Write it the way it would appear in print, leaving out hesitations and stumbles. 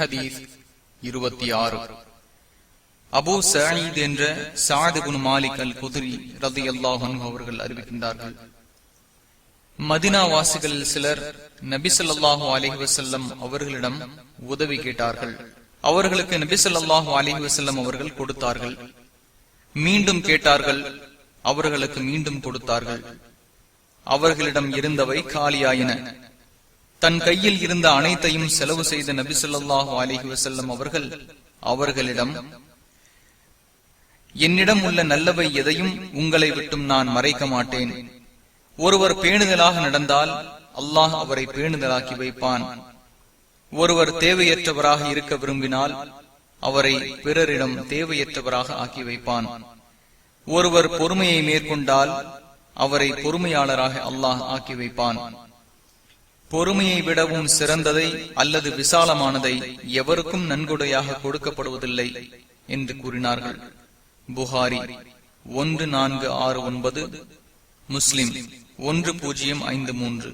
ஹதீஸ் 26. Abu Zayed என்ற சஅத் இப்னு மாலிக் அல் குத்ரி ரலியல்லாஹு அன்ஹு அவர்கள் அறிவிக்கின்றார்கள், மதீனா வாசிகளில் சிலர் நபி ஸல்லல்லாஹு அலைஹி வஸல்லம் அவர்களிடம் உதவி கேட்டார்கள். அவர்களுக்கு நபி ஸல்லல்லாஹு அலைஹி வஸல்லம் அவர்கள் கொடுத்தார்கள். மீண்டும் கேட்டார்கள், அவர்களுக்கு மீண்டும் கொடுத்தார்கள். அவர்களிடம் இருந்தவை காலியாயின. தன் கையில் இருந்த அனைத்தையும் செலவு செய்த நபி ஸல்லல்லாஹு அலைஹி வஸல்லம் அவர்கள் அவர்களிடம், என்னிடம் உள்ள நல்லவை எதையும் உங்களை விட்டும் நான் மறைக்க மாட்டேன். ஒருவர் பேணுதலாக நடந்தால் அல்லாஹ் அவரை பேணுதலாக்கி வைப்பான். ஒருவர் தேவையற்றவராக இருக்க விரும்பினால் அவரை பிறரிடம் தேவையற்றவராக ஆக்கி வைப்பான். ஒருவர் பொறுமையை மேற்கொண்டால் அவரை பொறுமையாளராக அல்லாஹ் ஆக்கி வைப்பான். பொறுமையை விடவும் சிறந்ததை அல்லது விசாலமானதை எவருக்கும் நன்கொடையாக கொடுக்கப்படுவதில்லை என்று கூறினார்கள். புகாரி 1469, முஸ்லிம் 1053.